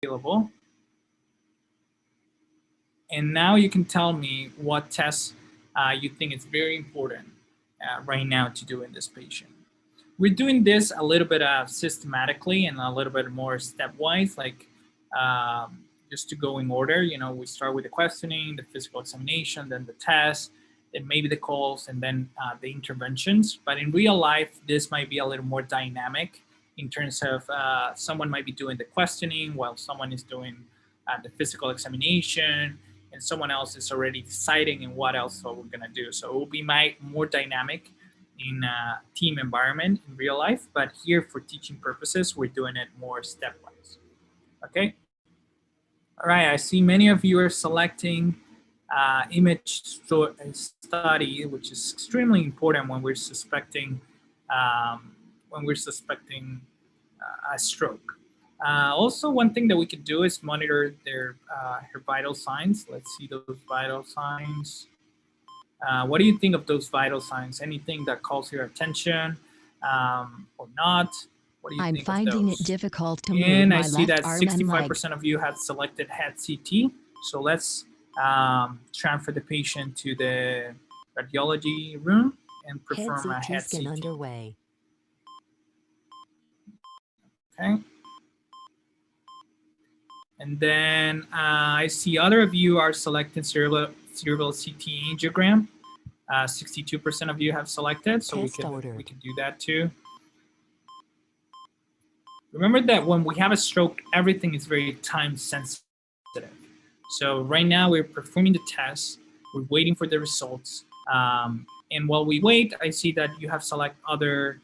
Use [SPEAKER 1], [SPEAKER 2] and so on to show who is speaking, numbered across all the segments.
[SPEAKER 1] available. And now you can tell me what tests you think is very important right now to do in this patient. We're doing this a little bit systematically and a little bit more stepwise, like just to go in order. You know, we start with the questioning, the physical examination, then the test, then maybe the calls, and then the interventions. But in real life, this might be a little more dynamic in terms of someone might be doing the questioning while someone is doing the physical examination, and someone else is already deciding in what else we're gonna do. So it will be more dynamic in a team environment in real life, but here for teaching purposes, we're doing it more stepwise. Okay. All right. I see many of you are selecting image study, which is extremely important when we're suspecting a stroke. Also, one thing that we could do is monitor her vital signs. Let's see those vital signs. What do you think of those vital signs? Anything that calls your attention or not? What do you think
[SPEAKER 2] finding
[SPEAKER 1] of those?
[SPEAKER 2] it difficult to move
[SPEAKER 1] And
[SPEAKER 2] my
[SPEAKER 1] I see that
[SPEAKER 2] left arm and leg.
[SPEAKER 1] 65% of you have selected head CT. So let's transfer the patient to the radiology room and perform a head
[SPEAKER 2] scan
[SPEAKER 1] CT.
[SPEAKER 2] underway.
[SPEAKER 1] Okay. And then I see other of you are selecting cerebral CT angiogram. 62% of you have selected, so we can do that too. Remember that when we have a stroke, everything is very time sensitive. So right now we're performing the test, we're waiting for the results. And while we wait, I see that you have selected other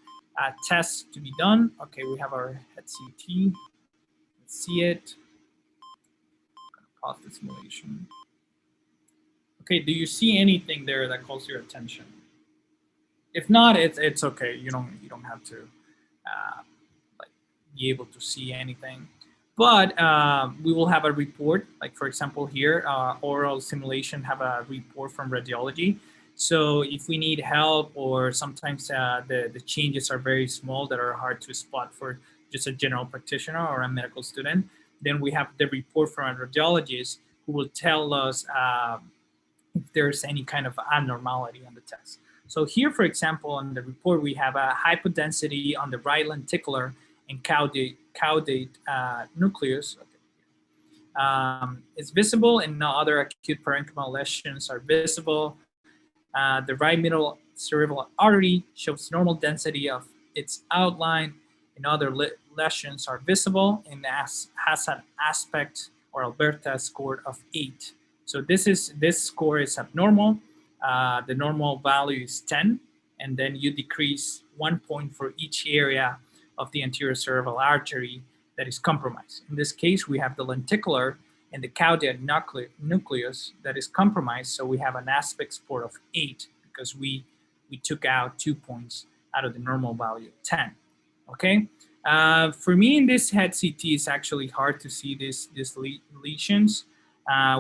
[SPEAKER 1] tests to be done. Okay, we have our head CT. Let's see it. I'm gonna pause the simulation. Okay, do you see anything there that calls your attention? If not, it's okay. You don't have to like be able to see anything. But we will have a report. Like for example, here, oral simulation have a report from radiology. So if we need help, or sometimes the changes are very small that are hard to spot for just a general practitioner or a medical student, then we have the report from a radiologist who will tell us if there's any kind of abnormality on the test. So here, for example, on the report, we have a hypodensity on the right lenticular and caudate nucleus. It's visible, and no other acute parenchymal lesions are visible. The right middle cerebral artery shows normal density of its outline, and other lesions are visible, and has an aspect or Alberta score of 8. So this score is abnormal. The normal value is 10, and then you decrease 1 point for each area of the anterior cerebral artery that is compromised. In this case, we have the lenticular and the caudate nucleus that is compromised, so we have an aspect score of 8 because we took out 2 points out of the normal value of 10. Okay. For me, in this head CT, it's actually hard to see these lesions.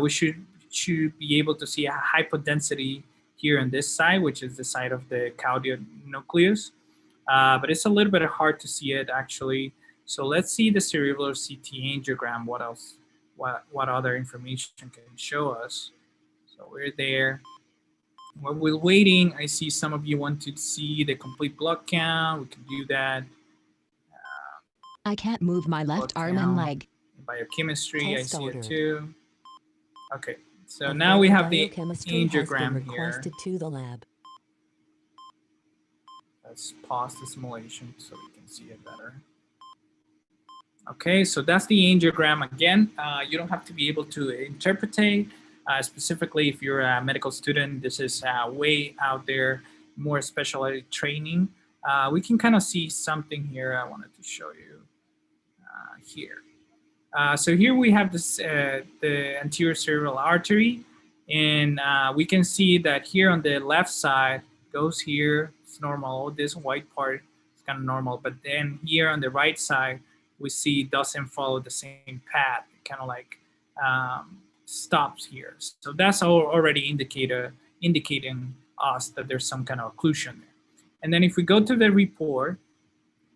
[SPEAKER 1] We should be able to see a hypodensity here on this side, which is the side of the caudate nucleus. But it's a little bit hard to see it actually. So let's see the cerebral CT angiogram. What else? What other information can show us? So we're there. While we're waiting, I see some of you want to see the complete blood count. We can do that.
[SPEAKER 2] I can't move my left arm and leg.
[SPEAKER 1] Biochemistry, I see it too. Okay, so now we have the angiogram here.
[SPEAKER 2] To the lab.
[SPEAKER 1] Let's pause the simulation so we can see it better. Okay, so that's the angiogram again. You don't have to be able to interpretate. Specifically, if you're a medical student, this is way out there, more specialized training. We can kind of see something here I wanted to show you here. So here we have this, the anterior cerebral artery, and we can see that here on the left side goes here, it's normal. This white part is kind of normal, but then here on the right side, we see it doesn't follow the same path. It kind of like stops here. So that's already indicating us that there's some kind of occlusion there. And then if we go to the report,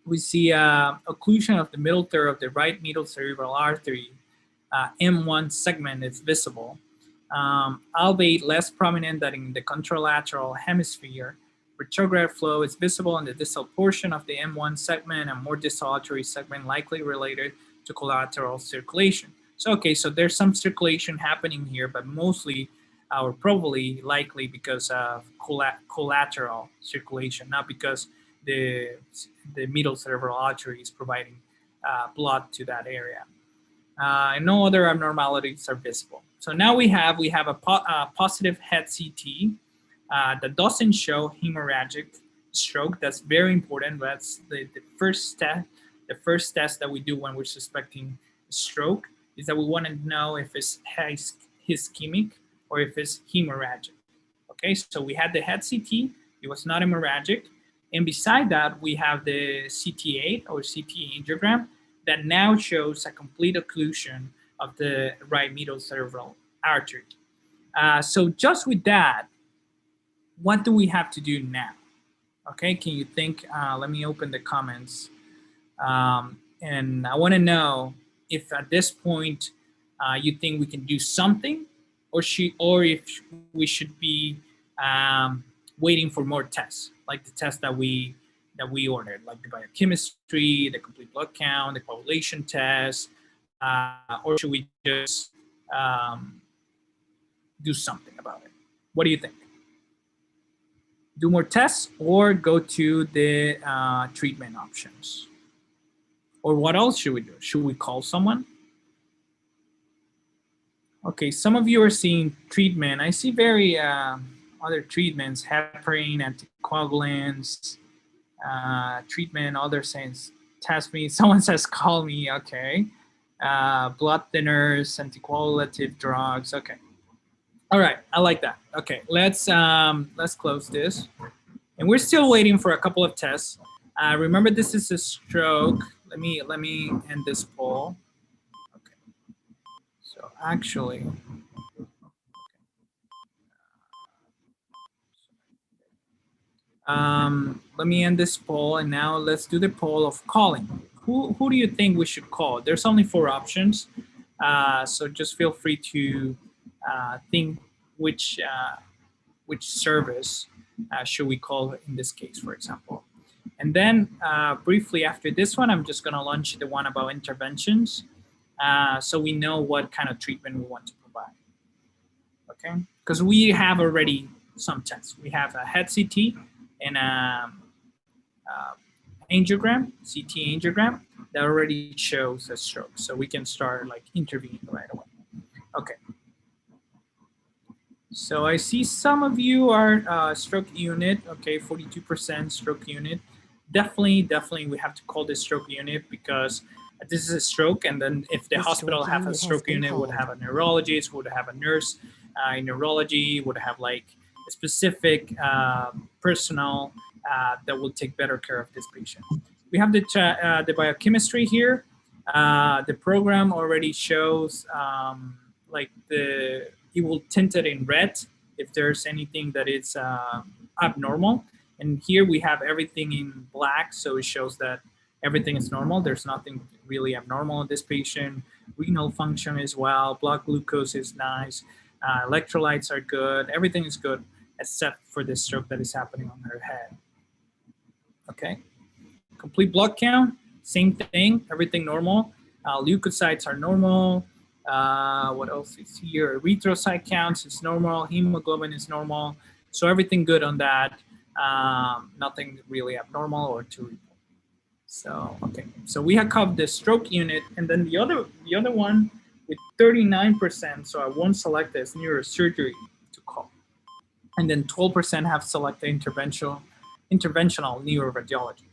[SPEAKER 1] we see occlusion of the middle third of the right middle cerebral artery M1 segment is visible, albeit less prominent than in the contralateral hemisphere. Retrograde flow is visible in the distal portion of the M1 segment, and more distal artery segment likely related to collateral circulation. So, okay, so there's some circulation happening here, but mostly or probably likely because of collateral circulation, not because the middle cerebral artery is providing blood to that area. And no other abnormalities are visible. So now we have a positive head CT that doesn't show hemorrhagic stroke. That's very important. That's the first step. The first test that we do when we're suspecting stroke is that we want to know if it's ischemic or if it's hemorrhagic. Okay, so we had the head CT. It was not hemorrhagic. And beside that, we have the CT8 or CT angiogram that now shows a complete occlusion of the right middle cerebral artery. So just with that, what do we have to do now? Okay, can you think? Let me open the comments. And I want to know if at this point you think we can do something, or if we should be waiting for more tests, like the test that we ordered, like the biochemistry, the complete blood count, the coagulation test, or should we just do something about it? What do you think? Do more tests or go to the treatment options? Or what else should we do? Should we call someone? Okay, some of you are seeing treatment. I see very other treatments, heparin, anticoagulants, treatment, other things. Test me, someone says call me, okay. Blood thinners, anticoagulative drugs, okay. All right, I like that. Okay, let's close this. And we're still waiting for a couple of tests. Remember, this is a stroke. Let me end this poll. Okay. So actually, let me end this poll, and now let's do the poll of calling. Who do you think we should call? There's only 4 options, so just feel free to think which service should we call in this case, for example. And then briefly after this one, I'm just going to launch the one about interventions, so we know what kind of treatment we want to provide. Okay, because we have already some tests. We have a head CT and angiogram, CT angiogram, that already shows a stroke. So we can start like intervening right away. Okay. So I see some of you are stroke unit. Okay, 42% stroke unit. Definitely we have to call this stroke unit because this is a stroke, and then if the hospital have a stroke unit, would have a neurologist, would have a nurse in neurology, would have like a specific personnel that will take better care of this patient. We have the biochemistry here. The program already shows like it will tint it in red if there's anything that is abnormal. And here we have everything in black, so it shows that everything is normal. There's nothing really abnormal in this patient. Renal function is well, blood glucose is nice, electrolytes are good, everything is good except for this stroke that is happening on her head. Okay, complete blood count, same thing, everything normal. Leukocytes are normal. What else is here? Erythrocyte counts is normal, hemoglobin is normal. So everything good on that. Nothing really abnormal or to report. So, okay, so we have covered the stroke unit, and then the other one with 39%, so I won't select as neurosurgery to call. And then 12% have selected interventional neuroradiology.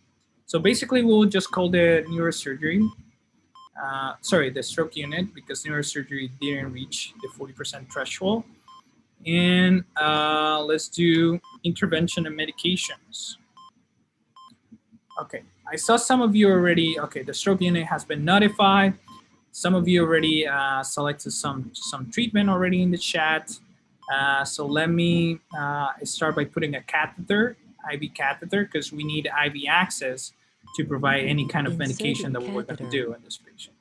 [SPEAKER 1] So basically we'll just call the neurosurgery, the stroke unit, because neurosurgery didn't reach the 40% threshold. And let's do intervention and medications. Okay, I saw some of you already, okay, the stroke unit has been notified. Some of you already selected some treatment already in the chat. So let me start by putting a catheter, IV catheter, because we need IV access to provide any kind of medication that we're going to do in this patient.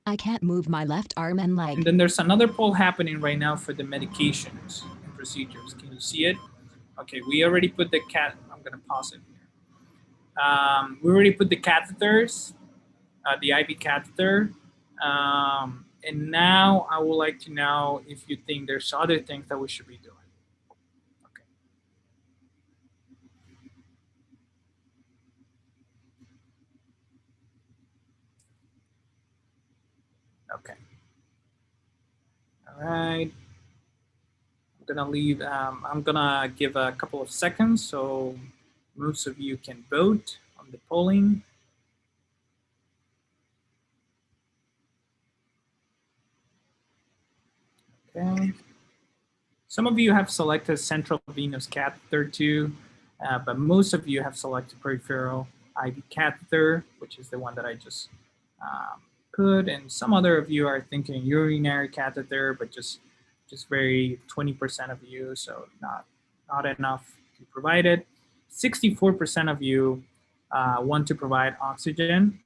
[SPEAKER 2] I can't move my left arm and leg.
[SPEAKER 1] And then there's another poll happening right now for the medications and procedures. Can you see it? Okay, we already put the I'm gonna pause it here. We already put the catheters, the IV catheter. And now I would like to know if you think there's other things that we should be doing. Okay. All right. I'm gonna leave. I'm gonna give a couple of seconds so most of you can vote on the polling. Okay. Some of you have selected central venous catheter too, but most of you have selected peripheral IV catheter, which is the one that I just put. And some other of you are thinking urinary catheter, but just very 20% of you, so not enough to provide it. 64% of you want to provide oxygen.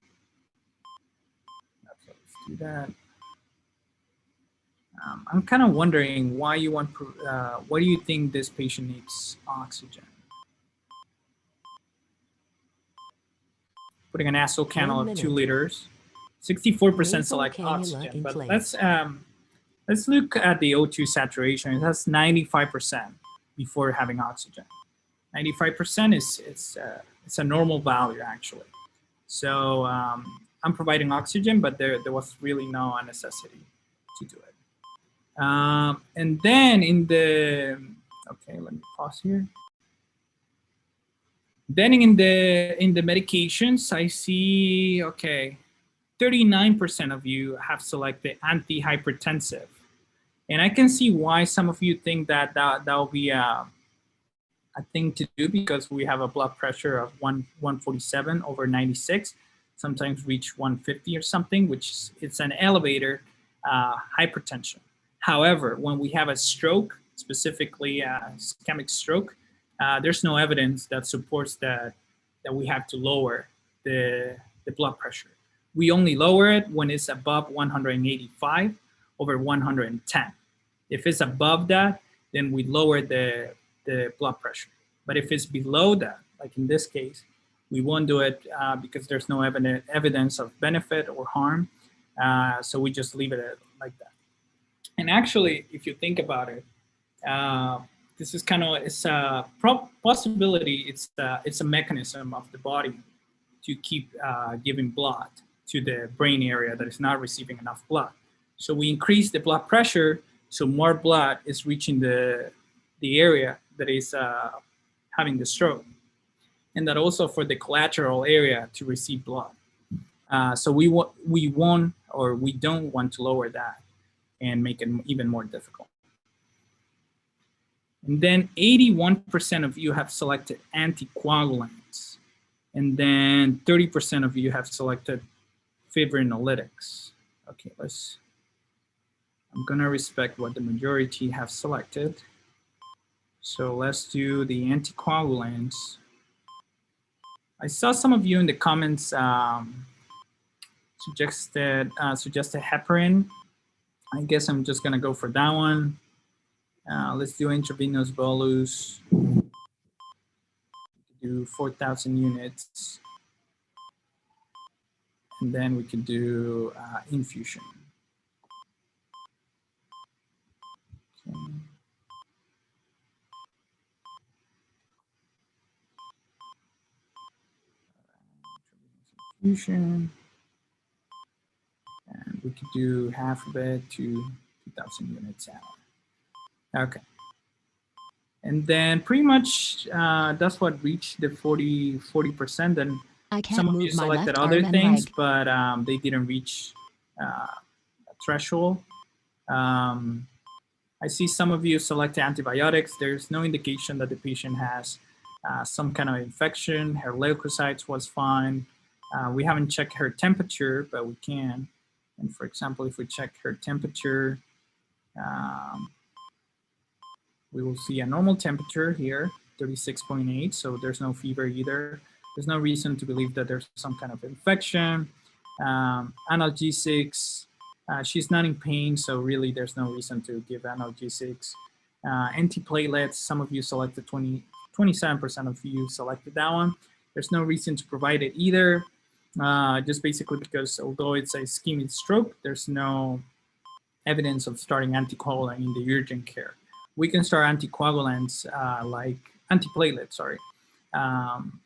[SPEAKER 1] Okay, let's do that. I'm kind of wondering why you want, why do you think this patient needs oxygen? Putting a nasal cannula of 2 liters. 64% select oxygen, but let's look at the O2 saturation. It has 95% before having oxygen. 95% it's a normal value actually. So I'm providing oxygen, but there was really no necessity to do it. And then in the, okay, let me pause here. Then in the medications, I see, okay, 39% of you have selected antihypertensive. And I can see why some of you think that will be a thing to do, because we have a blood pressure of 147 over 96, sometimes reach 150 or something, which it's an elevator hypertension. However, when we have a stroke, specifically a ischemic stroke, there's no evidence that supports that we have to lower the blood pressure. We only lower it when it's above 185 over 110. If it's above that, then we lower the blood pressure. But if it's below that, like in this case, we won't do it because there's no evidence of benefit or harm. So we just leave it like that. And actually, if you think about it, this is kind of, it's a possibility, it's a mechanism of the body to keep giving blood to the brain area that is not receiving enough blood. So we increase the blood pressure, so more blood is reaching the area that is having the stroke. And that also for the collateral area to receive blood. So we won't, or we don't want to lower that and make it even more difficult. And then 81% of you have selected anticoagulants. And then 30% of you have selected fibrinolytics. Okay, I'm gonna respect what the majority have selected. So let's do the anticoagulants. I saw some of you in the comments suggested heparin. I guess I'm just gonna go for that one. Let's do intravenous bolus. Do 4,000 units. And then we could do infusion. Okay. Infusion. And we could do half of it to 2,000 units out. Okay. And then pretty much that's what reached the 40%. Then some of you selected other things, but they didn't reach a threshold. I see some of you select antibiotics. There's no indication that the patient has some kind of infection. Her leukocytes was fine. We haven't checked her temperature, but we can. And for example, if we check her temperature, we will see a normal temperature here, 36.8. So there's no fever either. There's no reason to believe that there's some kind of infection. Analgesics, She's not in pain, so really there's no reason to give analgesics. Antiplatelets, some of you selected 27% of you selected that one. There's no reason to provide it either, just basically because although it's a ischemic stroke, there's no evidence of starting anticoagulant in the urgent care. We can start anticoagulants like antiplatelets, sorry,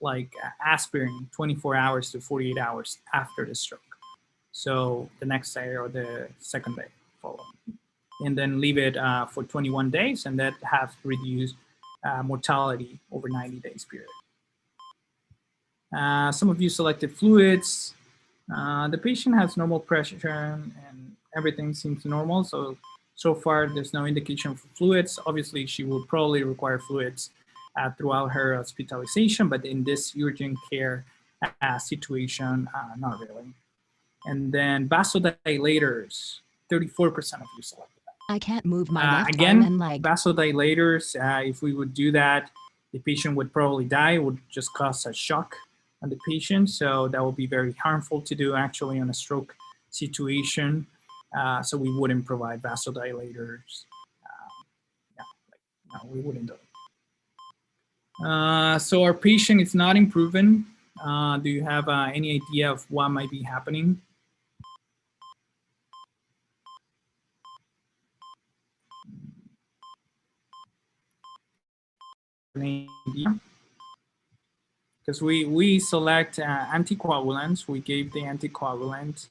[SPEAKER 1] like aspirin 24 hours to 48 hours after the stroke. So the next day or the second day following. And then leave it for 21 days, and that has reduced mortality over 90 days period. Some of you selected fluids. The patient has normal pressure and everything seems normal. So far there's no indication for fluids. Obviously she will probably require fluids throughout her hospitalization, but in this urgent care situation, not really. And then vasodilators, 34% of you selected that.
[SPEAKER 2] I can't move my left arm and leg.
[SPEAKER 1] Vasodilators, if we would do that, the patient would probably die. It would just cause a shock on the patient. So that would be very harmful to do actually in a stroke situation. So we wouldn't provide vasodilators. No, we wouldn't do it. So our patient is not improving. Do you have any idea of what might be happening? Because we select anticoagulants. We gave the anticoagulant.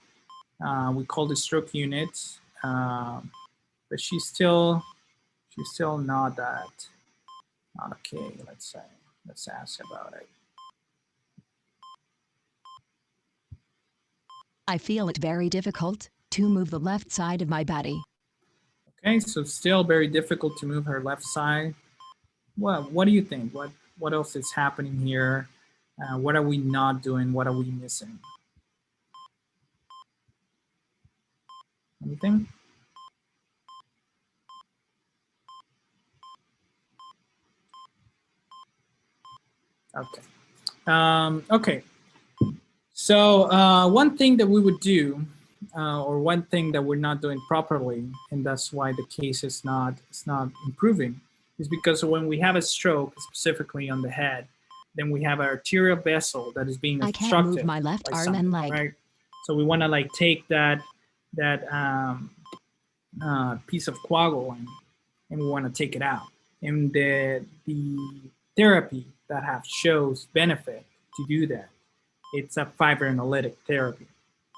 [SPEAKER 1] We called the stroke unit, but she's still not okay. Let's ask about it.
[SPEAKER 2] I feel it very difficult to move the left side of my body.
[SPEAKER 1] Okay, so still very difficult to move her left side. Well, what do you think? What else is happening here? What are we not doing? What are we missing? Anything? Okay. Okay. So one thing that we would do, or one thing that we're not doing properly, and that's why the case is not improving, is because when we have a stroke, specifically on the head, then we have an arterial vessel that is being obstructed.
[SPEAKER 2] I can't move my left arm and leg.
[SPEAKER 1] Right? So we want to like take that piece of coagulant and we want to take it out. And the therapy that shows benefit to do that, it's a fibrinolytic therapy,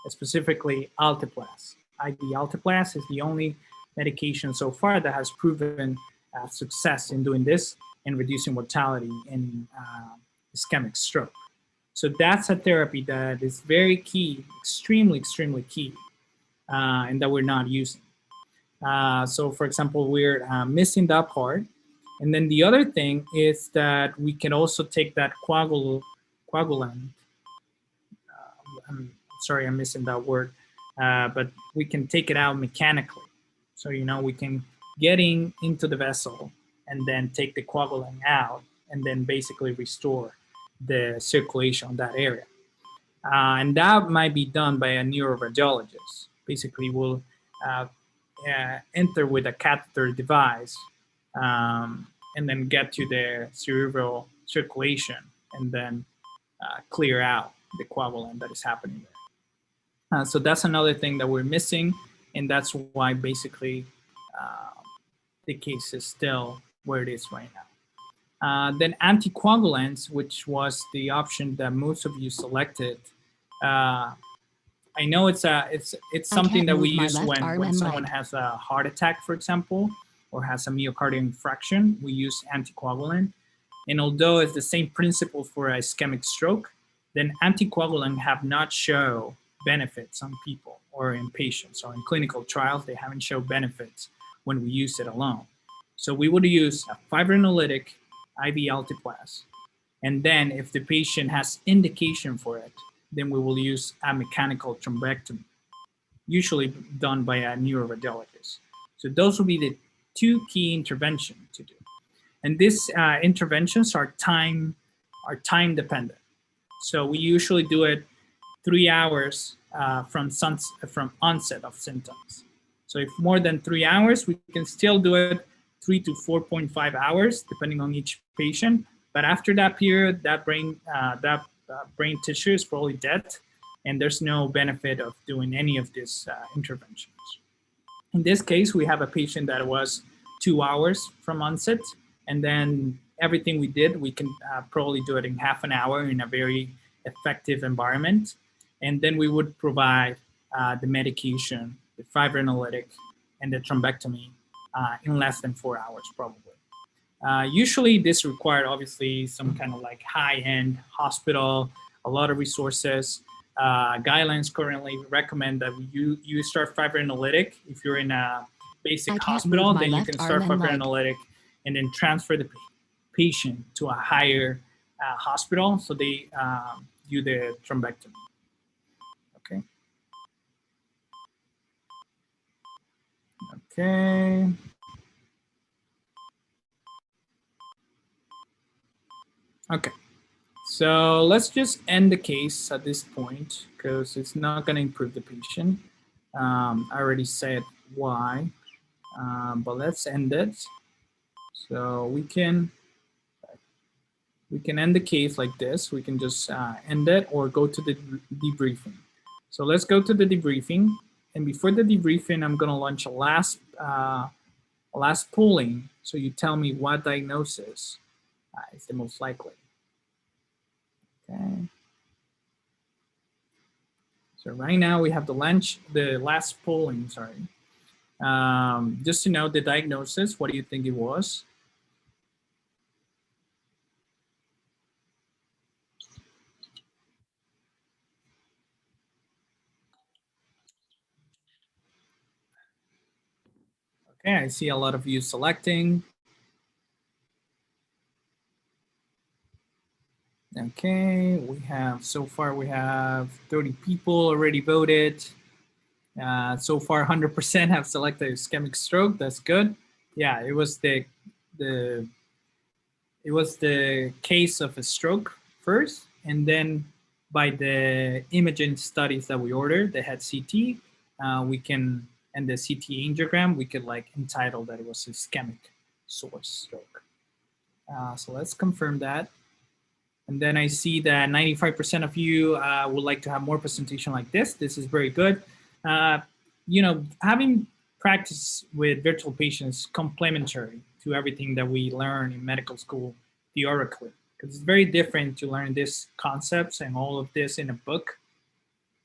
[SPEAKER 1] specifically Altiplast. IV Altiplast is the only medication so far that has proven success in doing this and reducing mortality in ischemic stroke. So that's a therapy that is very key, extremely key, and that we're not using. So for example, we're missing that part. And then the other thing is that we can also take that coagulant. I'm sorry, I'm missing that word, but we can take it out mechanically. So, we can get into the vessel and then take the coagulant out and then basically restore the circulation in that area. And that might be done by a neuroradiologist. Basically, we'll enter with a catheter device and then get to the cerebral circulation and then clear out the coagulant that is happening there. So that's another thing that we're missing, and that's why basically the case is still where it is right now. Then anticoagulants, which was the option that most of you selected. I know it's something that we use when someone has a heart attack, for example, or has a myocardial infarction. We use anticoagulant. And although it's the same principle for a ischemic stroke, then anticoagulant have not shown benefits on people or in patients or in clinical trials. They haven't shown benefits when we use it alone. So we would use a fibrinolytic IV Altiplast. And then if the patient has indication for it, then we will use a mechanical thrombectomy, usually done by a neuroradiologist. So those will be the two key interventions to do. And these interventions are time dependent. So we usually do it 3 hours from onset of symptoms. So if more than 3 hours, we can still do it 3 to 4.5 hours, depending on each patient. But after that period, that brain tissue is probably dead, and there's no benefit of doing any of these interventions. In this case, we have a patient that was 2 hours from onset, and then everything we did, we can probably do it in half an hour in a very effective environment. And then we would provide the medication, the fibrinolytic, and the thrombectomy in less than 4 hours, probably. Usually this required obviously some kind of like high-end hospital, a lot of resources. Guidelines currently recommend that you start fibrinolytic if you're in a basic hospital, then you can start fibrinolytic and then transfer the patient to a higher hospital, so they do the thrombectomy. Okay. Okay. Okay. So let's just end the case at this point because it's not going to improve the patient. I already said why, but let's end it. So we can end the case like this. We can just end it or go to the debriefing. So let's go to the debriefing. And before the debriefing, I'm going to launch a last polling. So you tell me what diagnosis is the most likely. Okay. So right now we have the last polling, sorry. Just to know the diagnosis, what do you think it was? Okay, I see a lot of you selecting. Okay, so far we have 30 people already voted. So far 100% have selected ischemic stroke. That's good. Yeah, it was the case of a stroke first, and then by the imaging studies that we ordered, they had CT. And the CT angiogram, we could like entitle that it was ischemic source stroke. So let's confirm that. And then I see that 95% of you would like to have more presentation like this. This is very good. Having practice with virtual patients complementary to everything that we learn in medical school theoretically, because it's very different to learn these concepts and all of this in a book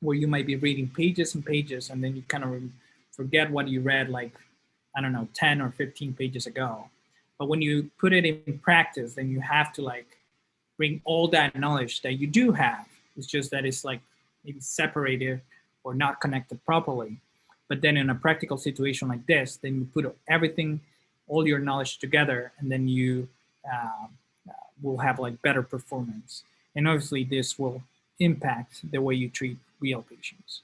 [SPEAKER 1] where you might be reading pages and pages and then you kind of forget what you read like, I don't know, 10 or 15 pages ago. But when you put it in practice, then you have to like bring all that knowledge that you do have. It's just that it's like maybe separated or not connected properly. But then in a practical situation like this, then you put everything, all your knowledge together, and then you will have like better performance. And obviously this will impact the way you treat real patients.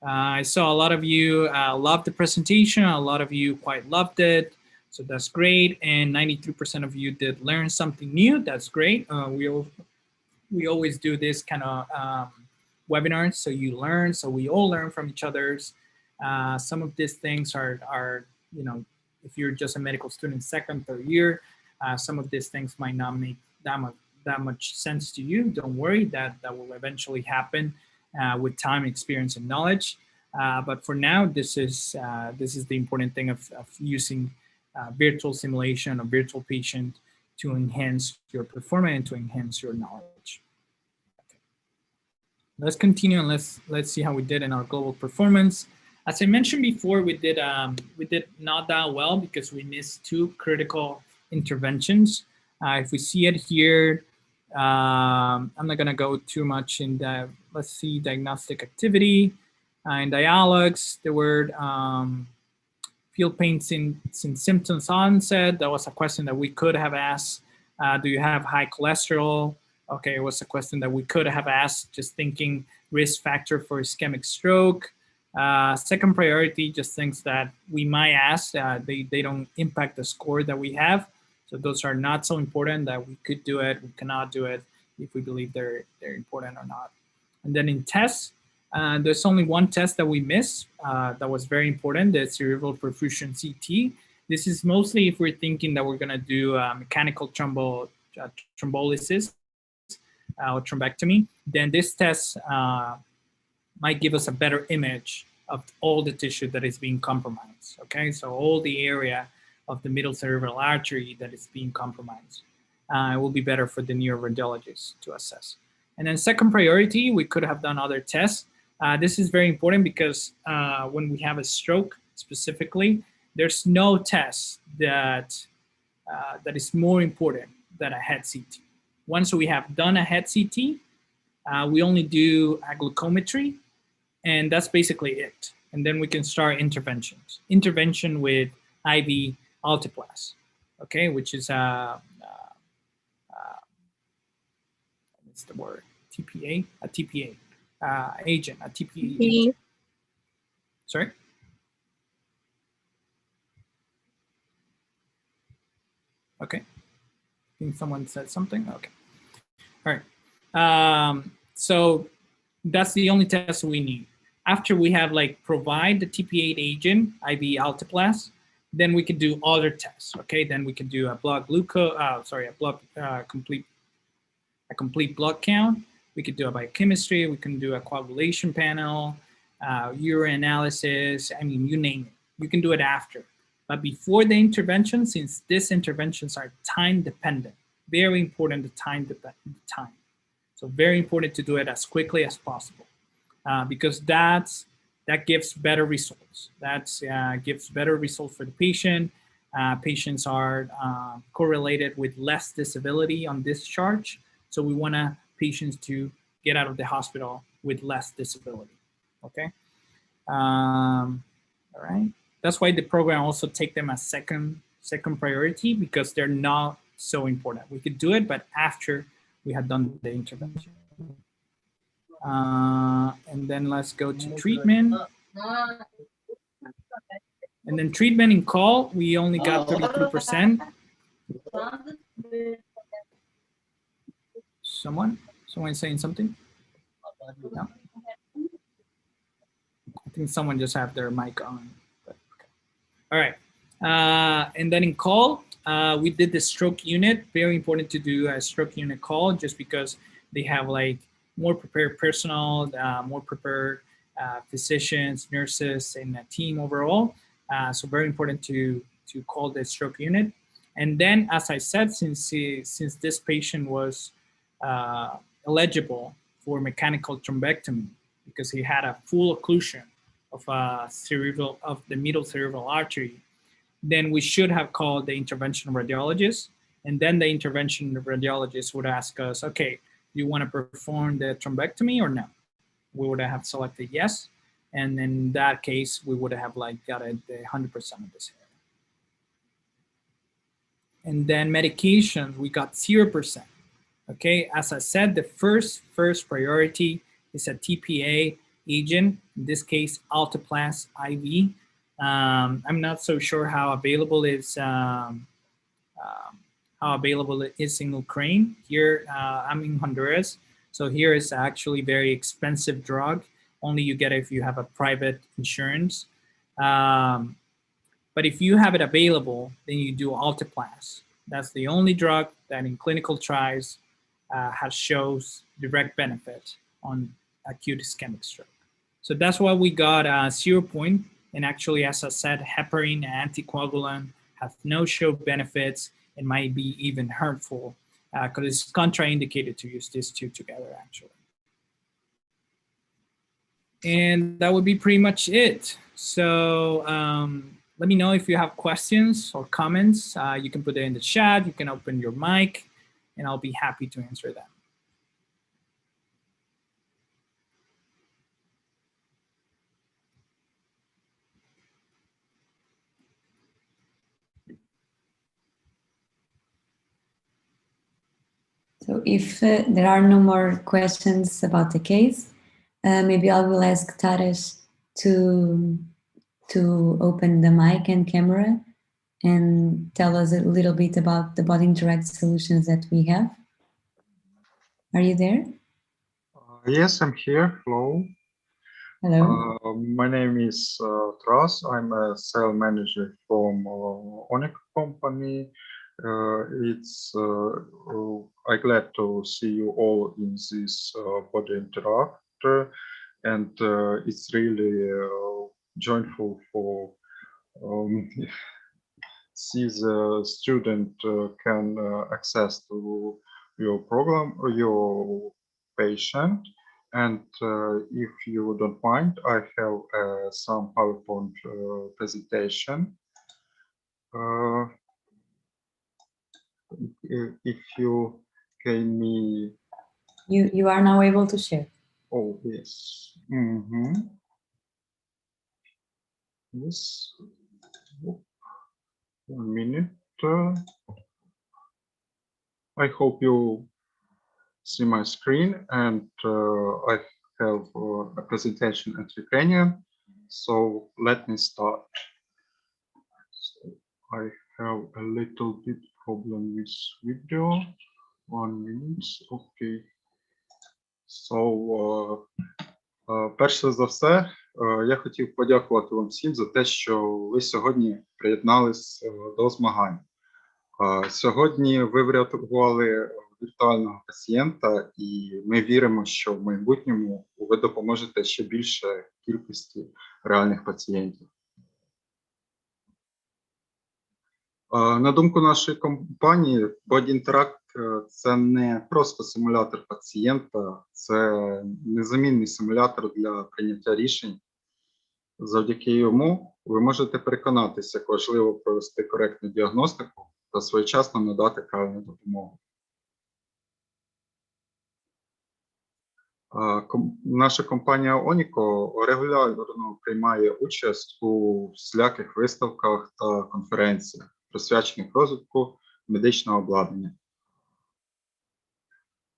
[SPEAKER 1] I saw a lot of you loved the presentation. A lot of you quite loved it. So that's great. And 93% of you did learn something new. That's great. We always do this kind of webinars. So you learn, so we all learn from each other's. Some of these things are, if you're just a medical student, second, third year, some of these things might not make that much sense to you. Don't worry, that will eventually happen with time, experience, and knowledge. But for now, this is the important thing of using virtual simulation or virtual patient to enhance your performance and to enhance your knowledge. Okay. Let's continue and let's see how we did in our global performance. As I mentioned before, we did not that well because we missed 2 critical interventions. If we see it here, I'm not going to go too much in the, let's see, diagnostic activity. In dialogues, there were feel pain since symptoms onset. That was a question that we could have asked. Do you have high cholesterol? Okay, it was a question that we could have asked, just thinking risk factor for ischemic stroke. Second priority, just things that we might ask. They don't impact the score that we have. So those are not so important that we could do it, we cannot do it if we believe they're important or not. And then in tests, There's only one test that we missed that was very important, the cerebral perfusion CT. This is mostly if we're thinking that we're going to do mechanical thrombolysis or thrombectomy, then this test might give us a better image of all the tissue that is being compromised, okay? So all the area of the middle cerebral artery that is being compromised. It will be better for the neuroradiologist to assess. And then second priority, we could have done other tests. This is very important because when we have a stroke specifically, there's no test that is more important than a head CT. Once we have done a head CT, we only do a glucometry, and that's basically it. And then we can start interventions. Intervention with IV Altiplast, okay, which is what's the word? TPA, a TPA agent, a TPA agent. Sorry? Okay. I think someone said something. Okay. All right. So that's the only test we need. After we have provide the TPA agent, IV Altiplast, then we can do other tests. Okay. Then we can do a blood glucose. A complete blood count. We could do a biochemistry. We can do a coagulation panel, urine analysis. I mean, you name it. You can do it after. But before the intervention, since these interventions are time dependent, very important, the time. So very important to do it as quickly as possible because that gives better results. That gives better results for the patient. Patients are correlated with less disability on discharge. So we want patients to get out of the hospital with less disability, okay? All right. That's why the program also take them as second priority because they're not so important. We could do it, but after we had done the intervention. And then let's go to treatment. And then treatment in call, we only got 33%. Someone saying something? No? I think someone just have their mic on. But okay. All right. And then in call, we did the stroke unit. Very important to do a stroke unit call just because they have more prepared personnel, more prepared physicians, nurses, and a team overall. So very important to call the stroke unit. And then, as I said, since this patient was eligible for mechanical thrombectomy because he had a full occlusion of the middle cerebral artery, then we should have called the interventional radiologist, and then the interventional radiologist would ask us, okay, do you want to perform the thrombectomy or no? We would have selected yes, and in that case, we would have got it 100% of this area. And then medications, we got 0%. Okay, as I said, the first priority is a TPA agent, in this case, Altiplast IV. I'm not so sure how available it is in Ukraine. Here, I'm in Honduras, so here is actually very expensive drug. Only you get it if you have a private insurance. But if you have it available, then you do Altiplast. That's the only drug that in clinical trials has shows direct benefit on acute ischemic stroke. So that's why we got 0 point. And actually, as I said, heparin and anticoagulant have no show benefits and might be even hurtful because it's contraindicated to use these two together, actually. And that would be pretty much it. So let me know if you have questions or comments. You can put it in the chat. You can open your mic, and I'll be happy to answer them.
[SPEAKER 3] So if there are no more questions about the case, maybe I will ask Taras to open the mic and camera and tell us a little bit about the body interact solutions that we have. Are you there?
[SPEAKER 4] Yes, I'm here. Hello.
[SPEAKER 3] Hello.
[SPEAKER 4] My name is Tras. I'm a sales manager from Onyx company. I'm glad to see you all in this body interact, and it's really joyful for see the student can access to your program or your patient. And if you don't mind, I have some PowerPoint presentation. If you can me.
[SPEAKER 3] You are now able to share.
[SPEAKER 4] Oh, yes. Yes. 1 minute. I hope you see my screen, and I have a presentation in Ukrainian. So let me start. So I have a little bit problem with video. 1 minute. Okay. So перше за все, я хотів подякувати вам всім за те, що ви сьогодні приєднались до змагань. Сьогодні ви врятували віртуального пацієнта, і ми віримо, що в майбутньому ви допоможете ще більше кількості реальних пацієнтів. На думку нашої компанії, Body Interact – це не просто симулятор пацієнта, це незамінний симулятор для прийняття рішень. Завдяки йому ви можете переконатися, як важливо провести коректну діагностику та своєчасно надати правильну допомогу. Наша компанія Оніко регулярно приймає участь у всіляких виставках та конференціях, присвячених розвитку медичного обладнання.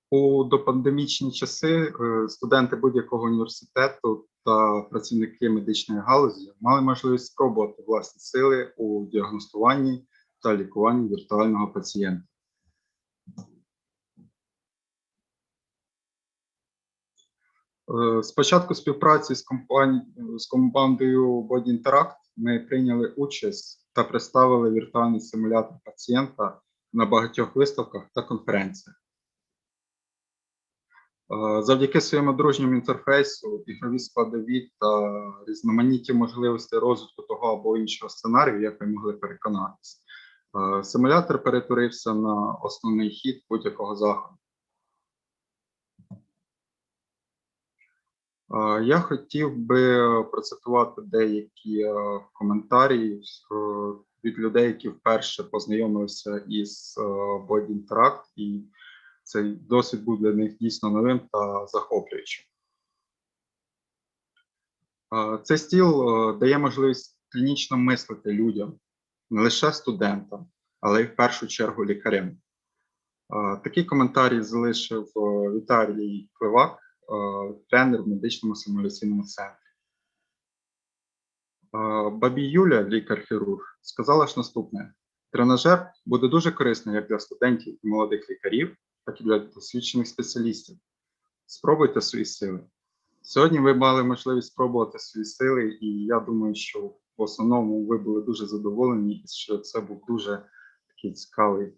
[SPEAKER 4] У допандемічні часи студенти будь-якого університету та працівники медичної галузі мали можливість спробувати власні сили у діагностуванні та лікуванні віртуального пацієнта. З початку співпраці з командою Body Interact ми прийняли участь та представили віртуальний симулятор пацієнта на багатьох виставках та конференціях. Завдяки своєму дружньому інтерфейсу, ігрові складові та різноманітні можливості розвитку того або іншого сценарію, як ви могли переконатися, симулятор перетворився на основний хід будь-якого заходу. Я хотів би процитувати деякі коментарі від людей, які вперше познайомилися із Body Interact, і цей досвід був для них дійсно новим та захоплюючим. Цей стіл дає можливість клінічно мислити людям, не лише студентам, але й в першу чергу лікарям. Такі коментарі залишив Віталій Пливак, тренер в медичному симуляційному центрі. Бабі Юля, лікар-хірург, сказала ж наступне: тренажер буде дуже корисним як для студентів і молодих лікарів, так і для досвідчених спеціалістів. Спробуйте свої сили. Сьогодні ви мали можливість спробувати свої сили, і я думаю, що в основному ви були дуже задоволені, і що це був дуже такий цікавий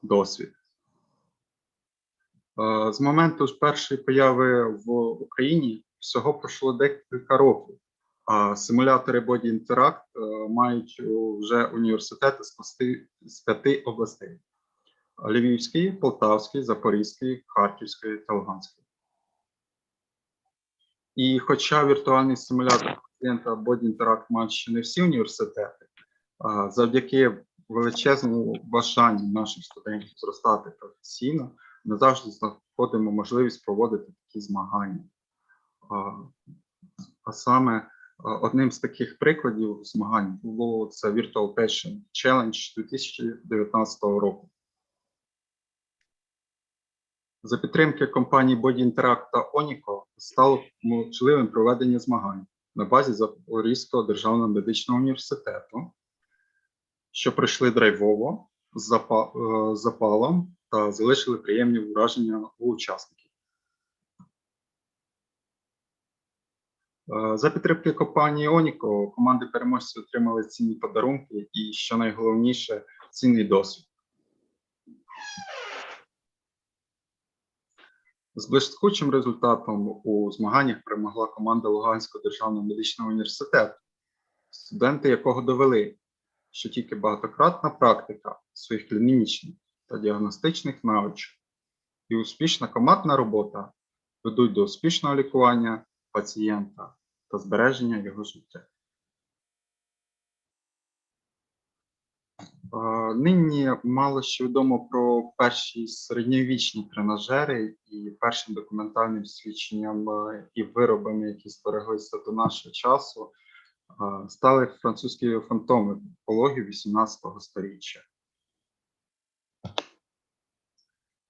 [SPEAKER 4] досвід. З моменту першої появи в Україні всього пройшло декілька років, а симулятори Body Interact мають вже університети з 5 областей: Львівської, Полтавської, Запорізької, Харківської та Луганської. І хоча віртуальний симулятор пацієнта Body Interact мають ще не всі університети, завдяки величезному бажанню наших студентів зростати професійно, ми завжди знаходимо можливість проводити такі змагання. А саме одним з таких прикладів змагань було це Virtual Patient Challenge 2019 року. За підтримки компаній Body Interact та Оніко стало можливим проведення змагань на базі Запорізького державного медичного університету, що пройшли драйвово, з запалом та залишили приємні враження у учасників. За підтримки компанії Оніко команди переможців отримали цінні подарунки і, що найголовніше, цінний досвід. З блискучим результатом у змаганнях перемогла команда Луганського державного медичного університету, студенти якого довели, що тільки багатократна практика своїх клінічних та діагностичних навичок і успішна командна робота ведуть до успішного лікування пацієнта та збереження його життя. Нині мало що відомо про перші середньовічні тренажери, і першим документальним свідченням і виробами, які збереглися до нашого часу, стали французькі фантоми пологів 18 століття.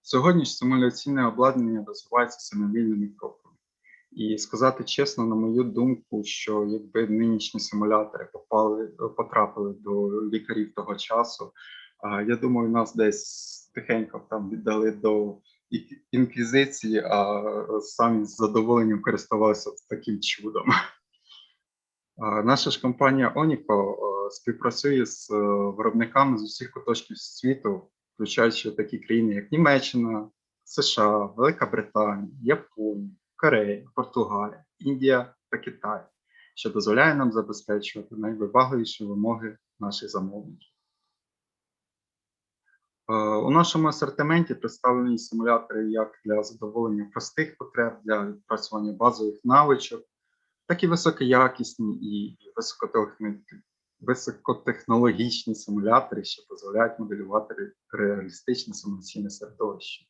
[SPEAKER 4] Сьогодні ж симуляційне обладнання розвивається семимильними кроками. І сказати чесно, на мою думку, що якби нинішні симулятори потрапили до лікарів того часу, я думаю, нас десь тихенько там віддали до інквізиції, а самі з задоволенням користувалися таким чудом. Наша ж компанія Оніко співпрацює з виробниками з усіх куточків світу, включаючи такі країни, як Німеччина, США, Велика Британія, Японія, Корея, Португалія, Індія та Китай, що дозволяє нам забезпечувати найвибагливіші вимоги наших замовників. У нашому асортименті представлені симулятори як для задоволення простих потреб, для відпрацювання базових навичок, так і високоякісні і високотехнологічні симулятори, що дозволяють моделювати реалістичне симуляційне середовище.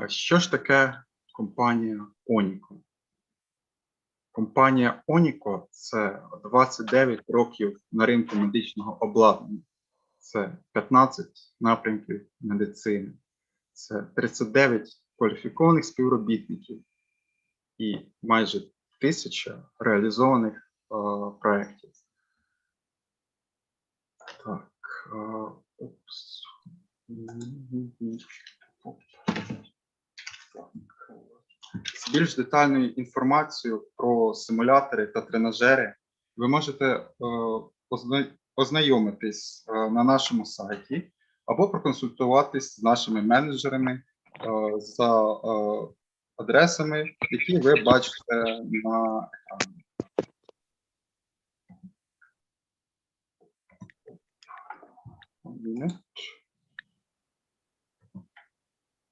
[SPEAKER 4] Що ж таке компанія Оніко? Компанія Оніко – це 29 років на ринку медичного обладнання, це 15 напрямків медицини, це 39 кваліфікованих співробітників і майже 1000 реалізованих проєктів. Так, з більш детальною інформацією про симулятори та тренажери ви можете ознайомитись на нашому сайті або проконсультуватись з нашими менеджерами за адресами, які ви бачите на екрані.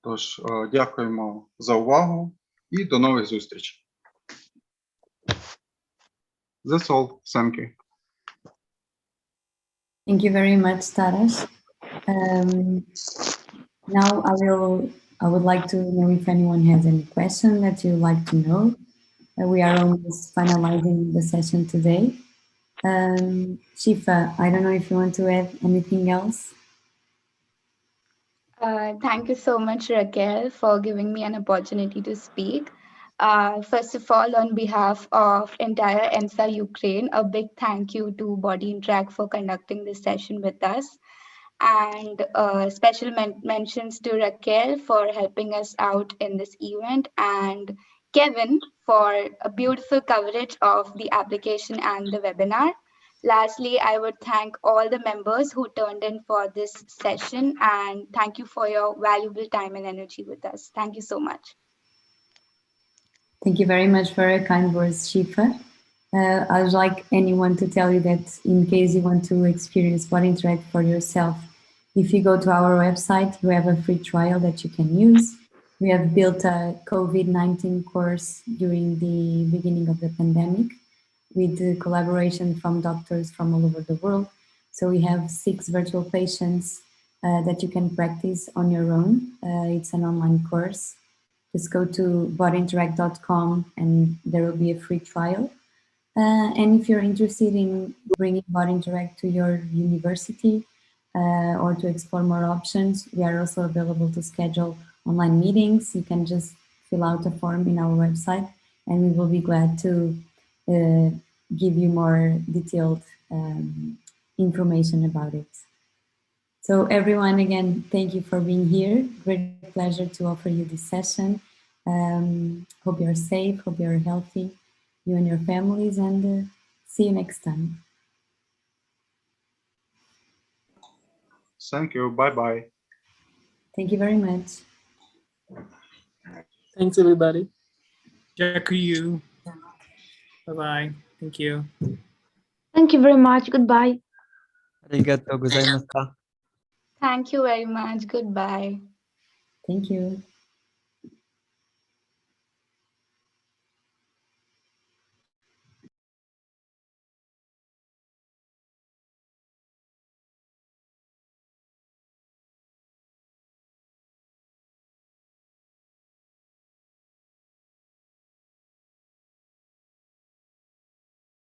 [SPEAKER 4] Тож, дякуємо за увагу і до нових зустрічей. That's all. Thank you.
[SPEAKER 3] Thank you very much, Taras. Now I would like to know if anyone has any question that you'd like to know. We are almost finalizing the session today. Shifa, I don't know if you want to add anything else.
[SPEAKER 5] Thank you so much, Raquel, for giving me an opportunity to speak. First of all, on behalf of entire ENSA Ukraine, a big thank you to Body Interact for conducting this session with us. And special mentions to Raquel for helping us out in this event, and Kevin for a beautiful coverage of the application and the webinar. Lastly, I would thank all the members who turned in for this session, and thank you for your valuable time and energy with us. Thank you so much.
[SPEAKER 3] Thank you very much for your kind words, Shifa. I would like anyone to tell you that in case you want to experience Body Interact for yourself, if you go to our website, you have a free trial that you can use. We have built a COVID-19 course during the beginning of the pandemic with the collaboration from doctors from all over the world. So we have 6 virtual patients that you can practice on your own. It's an online course. Just go to bodyinteract.com and there will be a free trial. And if you're interested in bringing Body Interact to your university or to explore more options, we are also available to schedule online meetings. You can just fill out a form in our website and we will be glad to give you more detailed information about it. So everyone, again, thank you for being here. Great pleasure to offer you this session. Hope you're safe, hope you're healthy, you and your families, and see you next time.
[SPEAKER 4] Thank you. Bye-bye.
[SPEAKER 3] Thank you very much.
[SPEAKER 6] Thanks, everybody.
[SPEAKER 1] Jaku. Bye-bye. Thank you.
[SPEAKER 7] Thank you very much. Goodbye.
[SPEAKER 8] ありがとうございました。
[SPEAKER 5] Thank you very much. Goodbye.
[SPEAKER 3] Thank you.